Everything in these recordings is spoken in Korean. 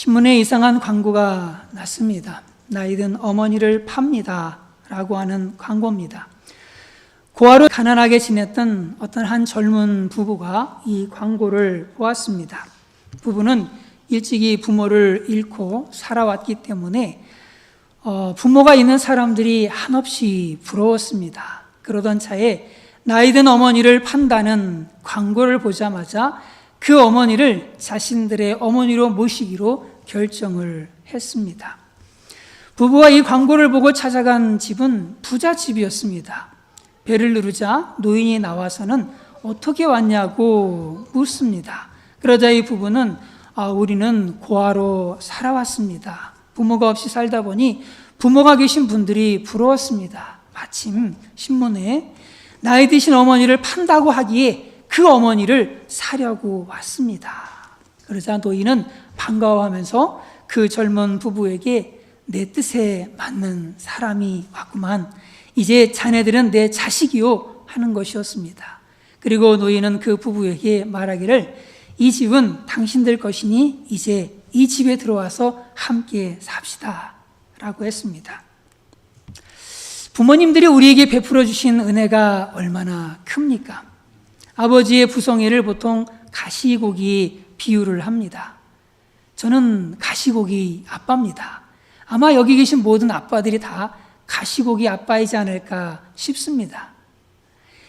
신문에 이상한 광고가 났습니다. 나이든 어머니를 팝니다 라고 하는 광고입니다. 고아로 가난하게 지냈던 어떤 한 젊은 부부가 이 광고를 보았습니다. 부부는 일찍이 부모를 잃고 살아왔기 때문에 부모가 있는 사람들이 한없이 부러웠습니다. 그러던 차에 나이든 어머니를 판다는 광고를 보자마자 그 어머니를 자신들의 어머니로 모시기로 결정을 했습니다. 부부가 이 광고를 보고 찾아간 집은 부잣집이었습니다. 벨을 누르자 노인이 나와서는 어떻게 왔냐고 묻습니다. 그러자 이 부부는 우리는 고아로 살아왔습니다. 부모가 없이 살다 보니 부모가 계신 분들이 부러웠습니다. 마침 신문에 나이 드신 어머니를 판다고 하기에 그 어머니를 사려고 왔습니다. 그러자 노인은 반가워하면서 그 젊은 부부에게 내 뜻에 맞는 사람이 왔구만. 이제 자네들은 내 자식이요 하는 것이었습니다. 그리고 노인은 그 부부에게 말하기를 이 집은 당신들 것이니 이제 이 집에 들어와서 함께 삽시다 라고 했습니다. 부모님들이 우리에게 베풀어 주신 은혜가 얼마나 큽니까? 아버지의 부성애를 보통 가시고기 비유를 합니다. 저는 가시고기 아빠입니다. 아마 여기 계신 모든 아빠들이 다 가시고기 아빠이지 않을까 싶습니다.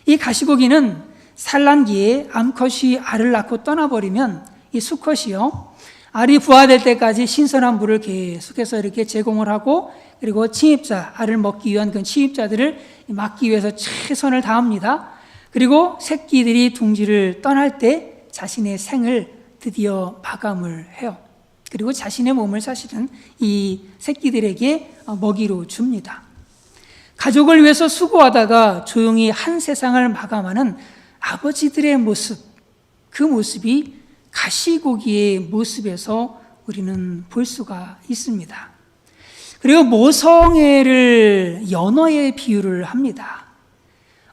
이 가시고기는 산란기에 암컷이 알을 낳고 떠나버리면 이 수컷이요, 알이 부화될 때까지 신선한 물을 계속해서 이렇게 제공을 하고, 그리고 침입자, 알을 먹기 위한 그 침입자들을 막기 위해서 최선을 다합니다. 그리고 새끼들이 둥지를 떠날 때 자신의 생을 드디어 마감을 해요. 그리고 자신의 몸을 사실은 이 새끼들에게 먹이로 줍니다. 가족을 위해서 수고하다가 조용히 한 세상을 마감하는 아버지들의 모습, 그 모습이 가시고기의 모습에서 우리는 볼 수가 있습니다. 그리고 모성애를 연어에 비유를 합니다.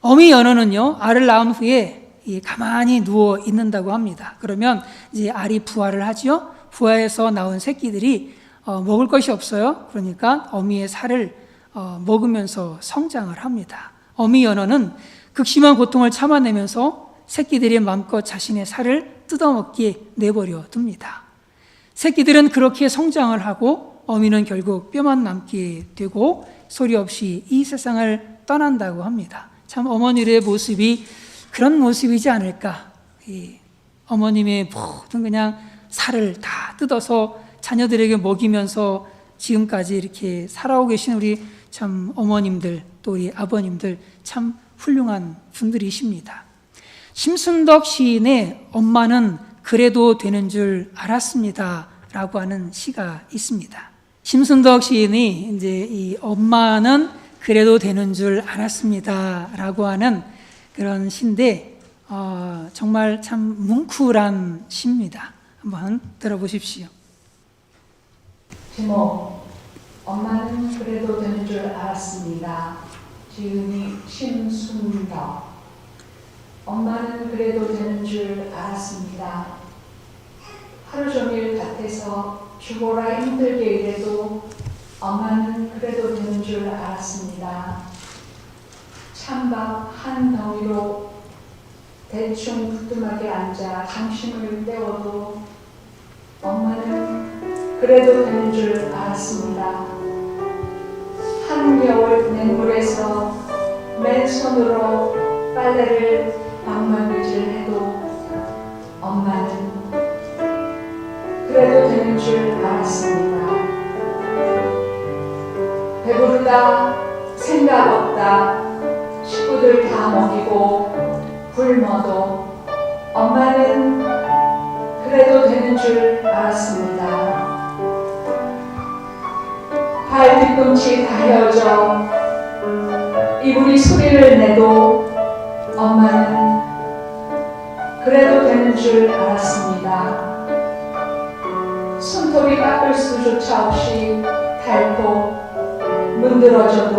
어미 연어는요, 알을 낳은 후에 가만히 누워 있는다고 합니다. 그러면 이제 알이 부화를 하지요. 부화해서 나온 새끼들이 먹을 것이 없어요. 그러니까 어미의 살을 먹으면서 성장을 합니다. 어미 연어는 극심한 고통을 참아내면서 새끼들이 마음껏 자신의 살을 뜯어먹기에 내버려 둡니다. 새끼들은 그렇게 성장을 하고 어미는 결국 뼈만 남게 되고 소리 없이 이 세상을 떠난다고 합니다. 참 어머니의 모습이 그런 모습이지 않을까. 어머님의 모든 그냥 살을 다 뜯어서 자녀들에게 먹이면서 지금까지 이렇게 살아오고 계신 우리 참 어머님들, 또 우리 아버님들 참 훌륭한 분들이십니다. 심순덕 시인의 엄마는 그래도 되는 줄 알았습니다 라고 하는 시가 있습니다. 심순덕 시인이 이제 이 엄마는 그래도 되는 줄 알았습니다 라고 하는 그런 시인데 정말 참 뭉클한 시입니다. 한번 들어보십시오. 제목, 엄마는 그래도 되는 줄 알았습니다. 지은이 심순덕. 엄마는 그래도 되는 줄 알았습니다. 하루 종일 밭에서 죽어라 힘들게 일해도 엄마는 그래도 되는 줄 알았습니다. 찬밥 한 덩이로 대충 부뚜막에 앉아 점심을 때워도 엄마는 그래도 되는 줄 알았습니다. 한겨울 냇물에서 맨손으로 빨래를 방망이질해도 엄마는 그래도 되는 줄 알았습니다. 배부르다, 생각 없다, 식구들 다 먹이고 굶어도 엄마는 그래도 되는 줄 알았습니다. 발 뒤꿈치 다 헤어져 이불이 소리를 내도 엄마는 그래도 되는 줄 알았습니다. 손톱이 깎을 수조차 없이 닳고 문드러져도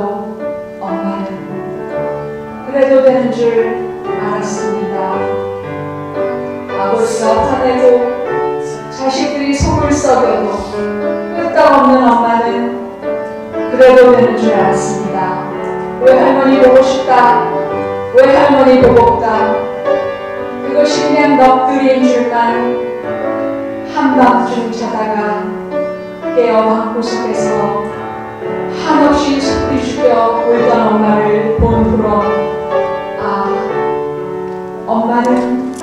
엄마는 그래도 되는 줄 알았습니다. 아버지가 화내고 자식들이 속을 썩여도 끄떡없는 엄마는 그래도 되는 줄 알았습니다. 왜 할머니 보고 싶다, 왜 할머니 보고 없다, 그것이 그냥 넋두리인 줄만 한밤중 자다가 깨어 방구석에서 한없이 소리 죽여 울던 엄마를 본 후로 엄마는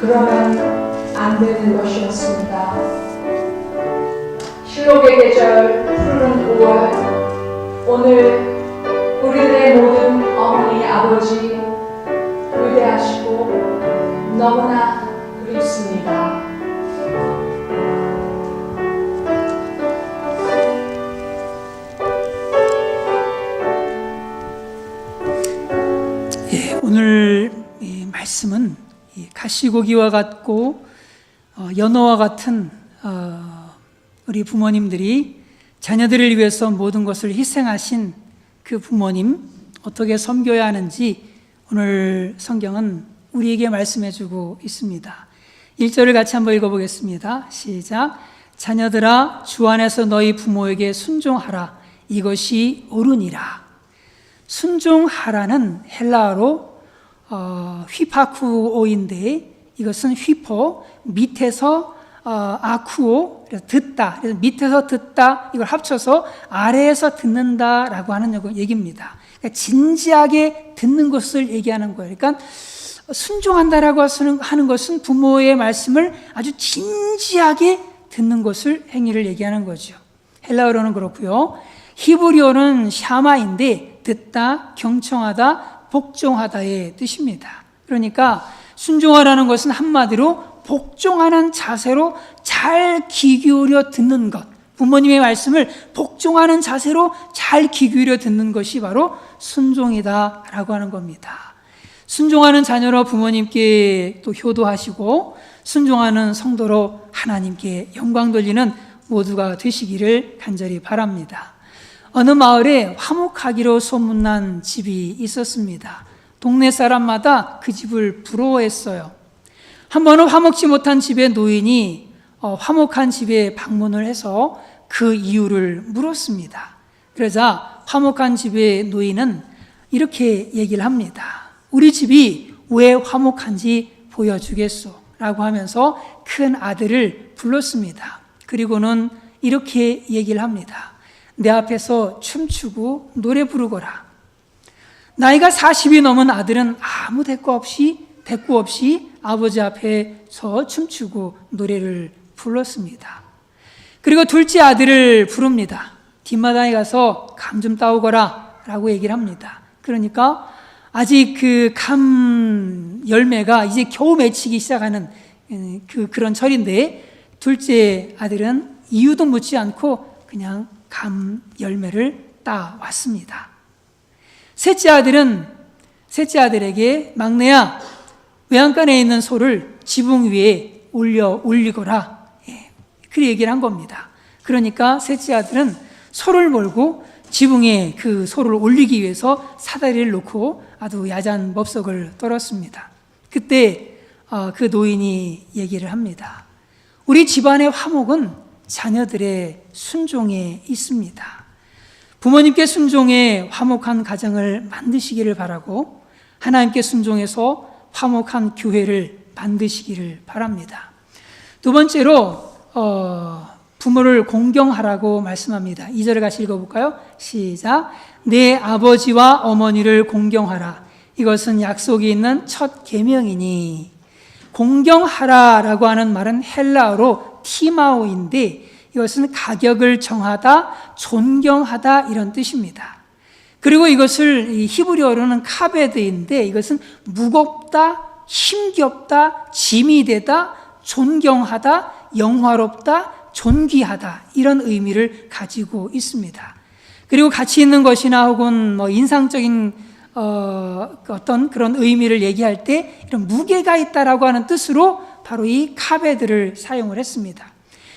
그러면 안 되는 것이었습니다. 실록의 계절 푸른 5월, 오늘 우리들의 모든 어머니 아버지 위대하시고 너무나 그립습니다. 오늘 이 말씀은 가시고기와 같고 연어와 같은 우리 부모님들이 자녀들을 위해서 모든 것을 희생하신 그 부모님 어떻게 섬겨야 하는지 오늘 성경은 우리에게 말씀해주고 있습니다. 1절을 같이 한번 읽어보겠습니다. 시작. 자녀들아 주 안에서 너희 부모에게 순종하라. 이것이 옳으니라. 순종하라는 헬라어로 휘파쿠오인데 이것은 휘포 밑에서 아쿠오 그래서 듣다, 그래서 밑에서 듣다 이걸 합쳐서 아래에서 듣는다라고 하는 얘기입니다. 그러니까 진지하게 듣는 것을 얘기하는 거예요. 그러니까 순종한다라고 하는 것은 부모의 말씀을 아주 진지하게 듣는 것을 행위를 얘기하는 거죠. 헬라어로는 그렇고요. 히브리어는 샤마인데 듣다, 경청하다, 복종하다의 뜻입니다. 그러니까 순종하라는 것은 한마디로 복종하는 자세로 잘 귀 기울여 듣는 것, 부모님의 말씀을 복종하는 자세로 잘 귀 기울여 듣는 것이 바로 순종이다라고 하는 겁니다. 순종하는 자녀로 부모님께 또 효도하시고 순종하는 성도로 하나님께 영광 돌리는 모두가 되시기를 간절히 바랍니다. 어느 마을에 화목하기로 소문난 집이 있었습니다. 동네 사람마다 그 집을 부러워했어요. 한 번은 화목지 못한 집의 노인이 화목한 집에 방문을 해서 그 이유를 물었습니다. 그러자 화목한 집의 노인은 이렇게 얘기를 합니다. 우리 집이 왜 화목한지 보여주겠소 라고 하면서 큰 아들을 불렀습니다. 그리고는 이렇게 얘기를 합니다. 내 앞에서 춤추고 노래 부르거라. 나이가 40이 넘은 아들은 아무 대꾸 없이 아버지 앞에서 춤추고 노래를 불렀습니다. 그리고 둘째 아들을 부릅니다. 뒷마당에 가서 감 좀 따오거라 라고 얘기를 합니다. 그러니까 아직 그 감 열매가 이제 겨우 맺히기 시작하는 그런 철인데 둘째 아들은 이유도 묻지 않고 그냥 감 열매를 따왔습니다. 셋째 아들에게 막내야 외양간에 있는 소를 지붕 위에 올리거라. 그렇게 얘기를 한 겁니다. 그러니까 셋째 아들은 소를 몰고 지붕에 그 소를 올리기 위해서 사다리를 놓고 아주 야잔 법석을 떨었습니다. 그때 그 노인이 얘기를 합니다. 우리 집안의 화목은 자녀들의 순종에 있습니다. 부모님께 순종해 화목한 가정을 만드시기를 바라고 하나님께 순종해서 화목한 교회를 만드시기를 바랍니다. 두 번째로 부모를 공경하라고 말씀합니다. 2절을 같이 읽어볼까요? 시작. 내 아버지와 어머니를 공경하라. 이것은 약속이 있는 첫 계명이니. 공경하라라고 하는 말은 헬라어로 티마오인데 이것은 가격을 정하다, 존경하다 이런 뜻입니다. 그리고 이것을 히브리어로는 카베드인데 이것은 무겁다, 힘겹다, 짐이 되다, 존경하다, 영화롭다, 존귀하다 이런 의미를 가지고 있습니다. 그리고 가치 있는 것이나 혹은 인상적인 어떤 그런 의미를 얘기할 때 이런 무게가 있다라고 하는 뜻으로 바로 이 카베드를 사용을 했습니다.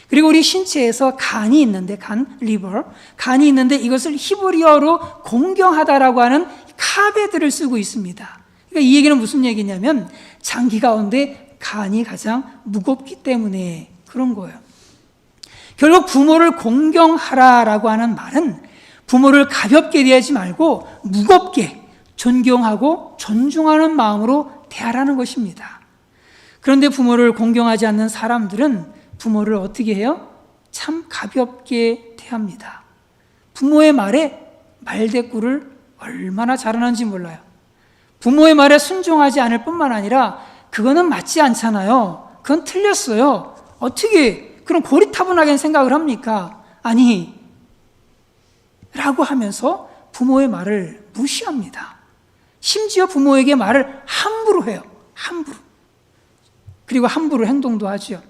그리고 우리 신체에서 간이 있는데 간이 있는데 이것을 히브리어로 공경하다라고 하는 카베드를 쓰고 있습니다. 그러니까 이 얘기는 무슨 얘기냐면 장기 가운데 간이 가장 무겁기 때문에 그런 거예요. 결국 부모를 공경하라라고 하는 말은 부모를 가볍게 대하지 말고 무겁게 존경하고 존중하는 마음으로 대하라는 것입니다. 그런데 부모를 공경하지 않는 사람들은 부모를 어떻게 해요? 참 가볍게 대합니다. 부모의 말에 말대꾸를 얼마나 잘하는지 몰라요. 부모의 말에 순종하지 않을 뿐만 아니라 그거는 맞지 않잖아요. 그건 틀렸어요. 어떻게 그런 고리타분하게 생각을 합니까? 아니, 라고 하면서 부모의 말을 무시합니다. 심지어 부모에게 말을 함부로 해요. 함부로. 그리고 함부로 행동도 하죠.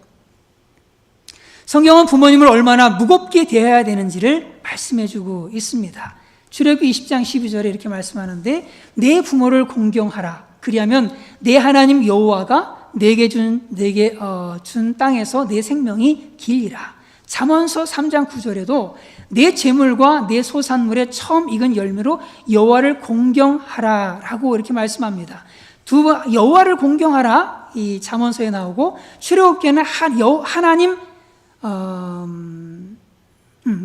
성경은 부모님을 얼마나 무겁게 대해야 되는지를 말씀해주고 있습니다. 출애굽기 20장 12절에 이렇게 말씀하는데 내 부모를 공경하라. 그리하면 내 하나님 여호와가 내게 준 땅에서 내 생명이 길리라. 잠언서 3장 9절에도 내 재물과 내 소산물에 처음 익은 열매로 여호와를 공경하라라고 이렇게 말씀합니다. 여호와를 공경하라 이 잠언서에 나오고 출애굽기에는 하나님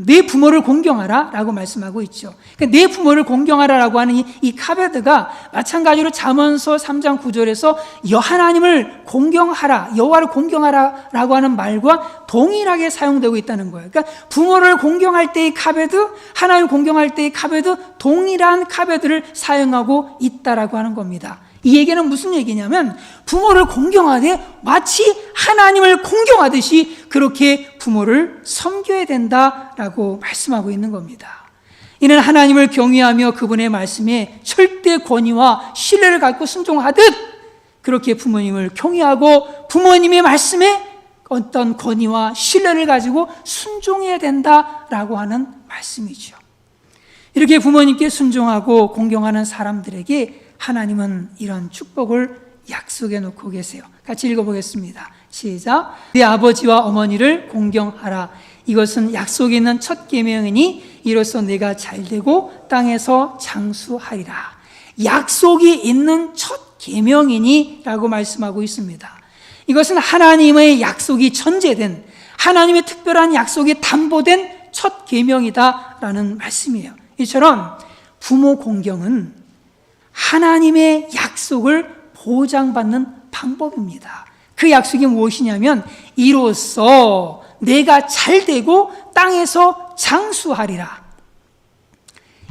내 부모를 공경하라 라고 말씀하고 있죠. 그러니까 내 부모를 공경하라 라고 하는 이 카베드가 마찬가지로 잠언서 3장 9절에서 하나님을 공경하라, 여호와를 공경하라 라고 하는 말과 동일하게 사용되고 있다는 거예요. 그러니까 부모를 공경할 때의 카베드, 하나님을 공경할 때의 카베드, 동일한 카베드를 사용하고 있다라고 하는 겁니다. 이 얘기는 무슨 얘기냐면 부모를 공경하되 마치 하나님을 공경하듯이 그렇게 부모를 섬겨야 된다라고 말씀하고 있는 겁니다. 이는 하나님을 경외하며 그분의 말씀에 절대 권위와 신뢰를 갖고 순종하듯 그렇게 부모님을 경외하고 부모님의 말씀에 어떤 권위와 신뢰를 가지고 순종해야 된다라고 하는 말씀이죠. 이렇게 부모님께 순종하고 공경하는 사람들에게 하나님은 이런 축복을 약속해 놓고 계세요. 같이 읽어보겠습니다. 시작. 네 아버지와 어머니를 공경하라. 이것은 약속이 있는 첫 계명이니 이로써 내가 잘되고 땅에서 장수하리라. 약속이 있는 첫 계명이니 라고 말씀하고 있습니다. 이것은 하나님의 약속이 전제된 하나님의 특별한 약속이 담보된 첫 계명이다라는 말씀이에요. 이처럼 부모 공경은 하나님의 약속을 보장받는 방법입니다. 그 약속이 무엇이냐면 이로써 내가 잘되고 땅에서 장수하리라.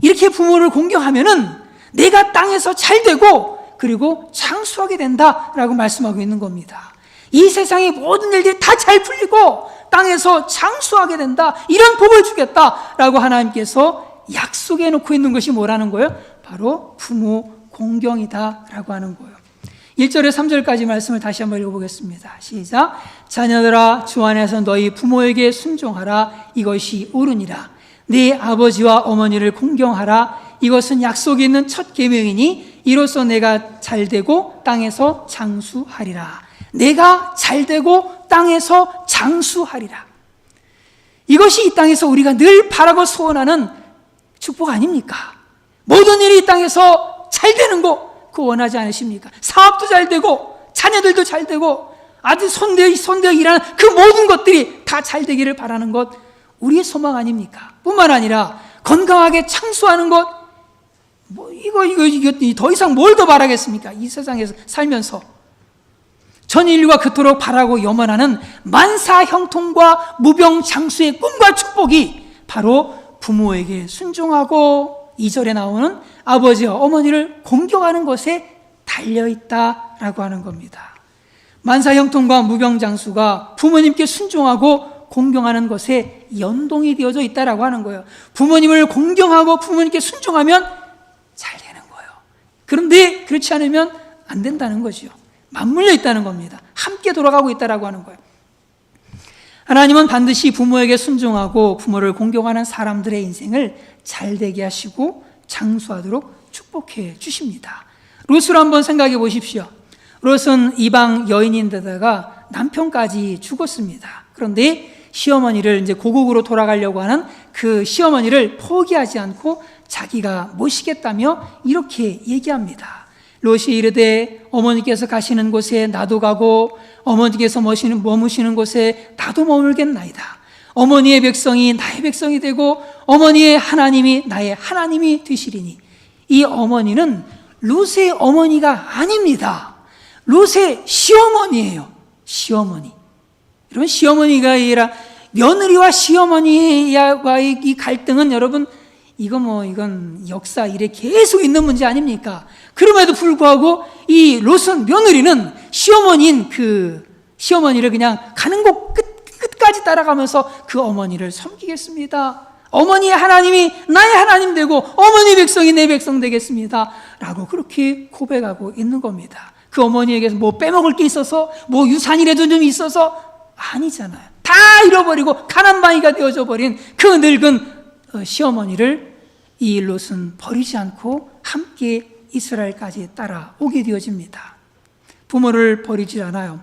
이렇게 부모를 공경하면은 내가 땅에서 잘되고 그리고 장수하게 된다라고 말씀하고 있는 겁니다. 이 세상의 모든 일들이 다 잘 풀리고 땅에서 장수하게 된다. 이런 복을 주겠다라고 하나님께서 약속해 놓고 있는 것이 뭐라는 거예요? 바로 부모 공경이다라고 하는 거예요. 1절에 3절까지 말씀을 다시 한번 읽어보겠습니다. 시작. 자녀들아 주 안에서 너희 부모에게 순종하라. 이것이 옳으니라. 네 아버지와 어머니를 공경하라. 이것은 약속이 있는 첫 계명이니 이로써 내가 잘되고 땅에서 장수하리라. 내가 잘되고 땅에서 장수하리라. 이것이 이 땅에서 우리가 늘 바라고 소원하는 축복 아닙니까? 모든 일이 이 땅에서 잘 되는 거 그거 원하지 않으십니까? 사업도 잘 되고 자녀들도 잘 되고 아주 손대어 일하는 그 모든 것들이 다 잘 되기를 바라는 것 우리의 소망 아닙니까? 뿐만 아니라 건강하게 창수하는 것 이거 더 이상 뭘 더 바라겠습니까? 이 세상에서 살면서 전 인류가 그토록 바라고 염원하는 만사 형통과 무병장수의 꿈과 축복이 바로 부모에게 순종하고 2절에 나오는 아버지와 어머니를 공경하는 것에 달려있다라고 하는 겁니다. 만사형통과 무병장수가 부모님께 순종하고 공경하는 것에 연동이 되어져 있다라고 하는 거예요. 부모님을 공경하고 부모님께 순종하면 잘 되는 거예요. 그런데 그렇지 않으면 안 된다는 거죠. 맞물려 있다는 겁니다. 함께 돌아가고 있다라고 하는 거예요. 하나님은 반드시 부모에게 순종하고 부모를 공경하는 사람들의 인생을 잘되게 하시고 장수하도록 축복해 주십니다. 롯을 한번 생각해 보십시오. 롯은 이방 여인인데다가 남편까지 죽었습니다. 그런데 시어머니를 이제 고국으로 돌아가려고 하는 그 시어머니를 포기하지 않고 자기가 모시겠다며 이렇게 얘기합니다. 롯이 이르되 어머니께서 가시는 곳에 나도 가고 어머니께서 머무시는 곳에 나도 머물겠나이다. 어머니의 백성이 나의 백성이 되고 어머니의 하나님이 나의 하나님이 되시리니. 이 어머니는 롯의 어머니가 아닙니다. 롯의 시어머니예요. 시어머니. 여러분, 시어머니가 아니라 며느리와 시어머니와의 이 갈등은 여러분, 이건 역사 이래 계속 있는 문제 아닙니까? 그럼에도 불구하고 이 롯은, 며느리는 시어머니인 그 시어머니를 그냥 가는 곳 끝까지 따라가면서 그 어머니를 섬기겠습니다. 어머니의 하나님이 나의 하나님 되고 어머니 백성이 내 백성 되겠습니다. 라고 그렇게 고백하고 있는 겁니다. 그 어머니에게서 뭐 빼먹을 게 있어서, 뭐 유산이라도 좀 있어서 아니잖아요. 다 잃어버리고 가난뱅이가 되어져 버린 그 늙은 시어머니를 이 롯은 버리지 않고 함께 이스라엘까지 따라오게 되어집니다. 부모를 버리지 않아요.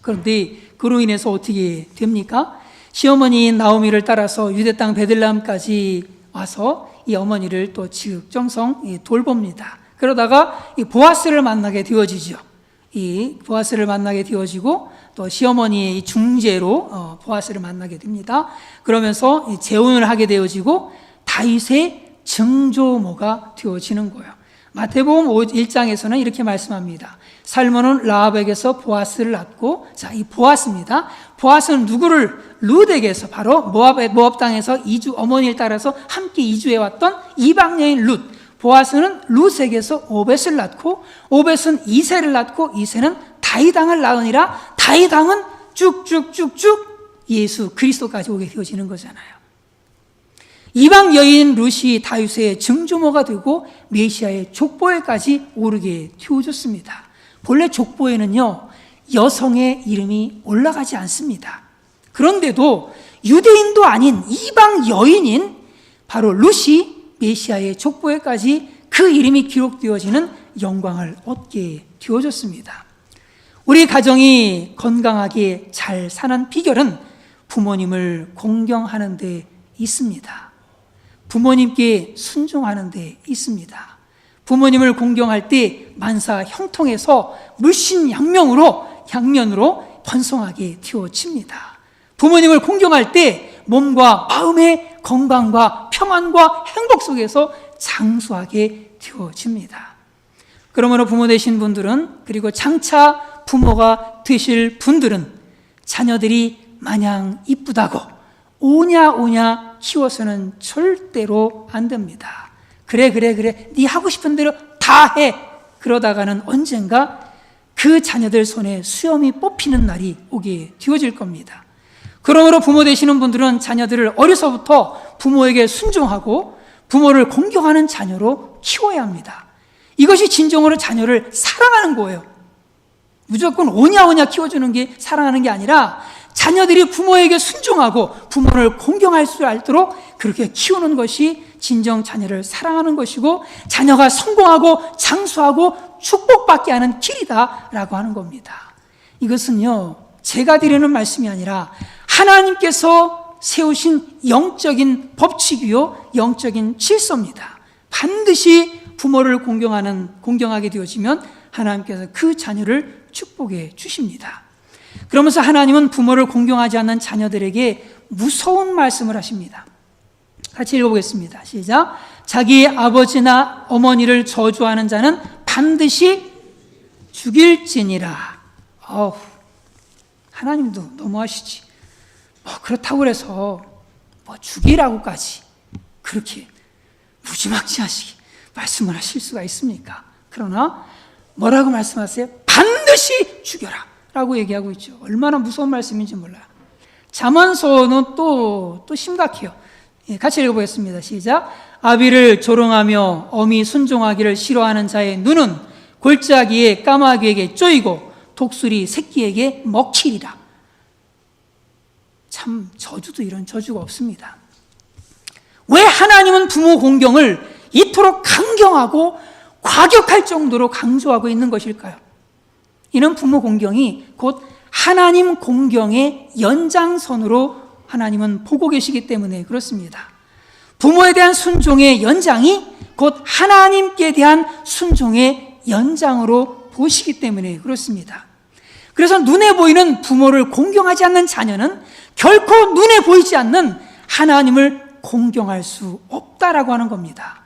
그런데 그로 인해서 어떻게 됩니까? 시어머니인 나오미를 따라서 유대 땅 베들레헴까지 와서 이 어머니를 또 지극정성 돌봅니다. 그러다가 이 보아스를 만나게 되어지죠. 이 보아스를 만나게 되어지고 또 시어머니의 이 중재로 보아스를 만나게 됩니다. 그러면서 재혼을 하게 되어지고 다윗의 증조모가 되어지는 거예요. 마태복음 1장에서는 이렇게 말씀합니다. 살몬은 라합에게서 보아스를 낳고, 자, 이 보아스입니다. 보아스는 누구를? 룻에게서, 바로 모압 땅에서 어머니를 따라서 함께 이주해 왔던 이방 여인 룻. 보아스는 룻에게서 오벳을 낳고, 오벳은 이새를 낳고, 이새는 다윗 왕을 낳으니라. 다윗 왕은 쭉쭉쭉쭉 예수 그리스도까지 오게 되어지는 거잖아요. 이방 여인 룻이 다윗의 증조모가 되고 메시아의 족보에까지 오르게 되어졌습니다. 본래 족보에는요, 여성의 이름이 올라가지 않습니다. 그런데도 유대인도 아닌 이방 여인인 바로 룻이 메시아의 족보에까지 그 이름이 기록되어지는 영광을 얻게 되어졌습니다. 우리 가정이 건강하게 잘 사는 비결은 부모님을 공경하는 데 있습니다. 부모님께 순종하는 데 있습니다. 부모님을 공경할 때 만사 형통해서 물신양면으로 번성하게 되어집니다. 부모님을 공경할 때 몸과 마음의 건강과 평안과 행복 속에서 장수하게 되어집니다. 그러므로 부모 되신 분들은, 그리고 장차 부모가 되실 분들은 자녀들이 마냥 이쁘다고 오냐 키워서는 절대로 안 됩니다. 그래 네 하고 싶은 대로 다 해. 그러다가는 언젠가 그 자녀들 손에 수염이 뽑히는 날이 오게 되어질 겁니다. 그러므로 부모 되시는 분들은 자녀들을 어려서부터 부모에게 순종하고 부모를 공경하는 자녀로 키워야 합니다. 이것이 진정으로 자녀를 사랑하는 거예요. 무조건 오냐 키워주는 게 사랑하는 게 아니라 자녀들이 부모에게 순종하고 부모를 공경할 줄 알도록 그렇게 키우는 것이 진정 자녀를 사랑하는 것이고 자녀가 성공하고 장수하고 축복받게 하는 길이다라고 하는 겁니다. 이것은요, 제가 드리는 말씀이 아니라 하나님께서 세우신 영적인 법칙이요, 영적인 질서입니다. 반드시 부모를 공경하게 되어지면 하나님께서 그 자녀를 축복해 주십니다. 그러면서 하나님은 부모를 공경하지 않는 자녀들에게 무서운 말씀을 하십니다. 같이 읽어보겠습니다. 시작. 자기 아버지나 어머니를 저주하는 자는 반드시 죽일지니라. 하나님도 너무하시지. 그렇다고 해서 죽이라고까지 그렇게 무지막지하시게 말씀을 하실 수가 있습니까? 그러나 뭐라고 말씀하세요? 반드시 죽여라 라고 얘기하고 있죠. 얼마나 무서운 말씀인지 몰라요. 잠언서는 또 심각해요. 같이 읽어보겠습니다. 시작. 아비를 조롱하며 어미 순종하기를 싫어하는 자의 눈은 골짜기에 까마귀에게 쪼이고 독수리 새끼에게 먹히리라. 참 저주도 이런 저주가 없습니다. 왜 하나님은 부모 공경을 이토록 강경하고 과격할 정도로 강조하고 있는 것일까요? 이는 부모 공경이 곧 하나님 공경의 연장선으로 하나님은 보고 계시기 때문에 그렇습니다. 부모에 대한 순종의 연장이 곧 하나님께 대한 순종의 연장으로 보시기 때문에 그렇습니다. 그래서 눈에 보이는 부모를 공경하지 않는 자녀는 결코 눈에 보이지 않는 하나님을 공경할 수 없다라고 하는 겁니다.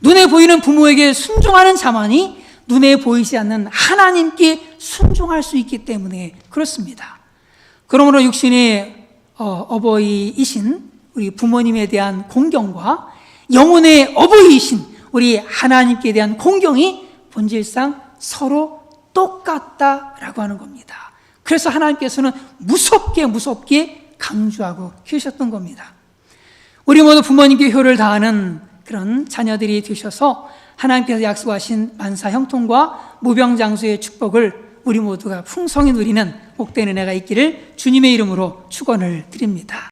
눈에 보이는 부모에게 순종하는 자만이 눈에 보이지 않는 하나님께 순종할 수 있기 때문에 그렇습니다. 그러므로 육신의 어버이이신 우리 부모님에 대한 공경과 영혼의 어버이이신 우리 하나님께 대한 공경이 본질상 서로 똑같다라고 하는 겁니다. 그래서 하나님께서는 무섭게 강조하고 계셨던 겁니다. 우리 모두 부모님께 효를 다하는 그런 자녀들이 되셔서 하나님께서 약속하신 만사 형통과 무병장수의 축복을 우리 모두가 풍성히 누리는 복된 은혜가 있기를 주님의 이름으로 축원을 드립니다.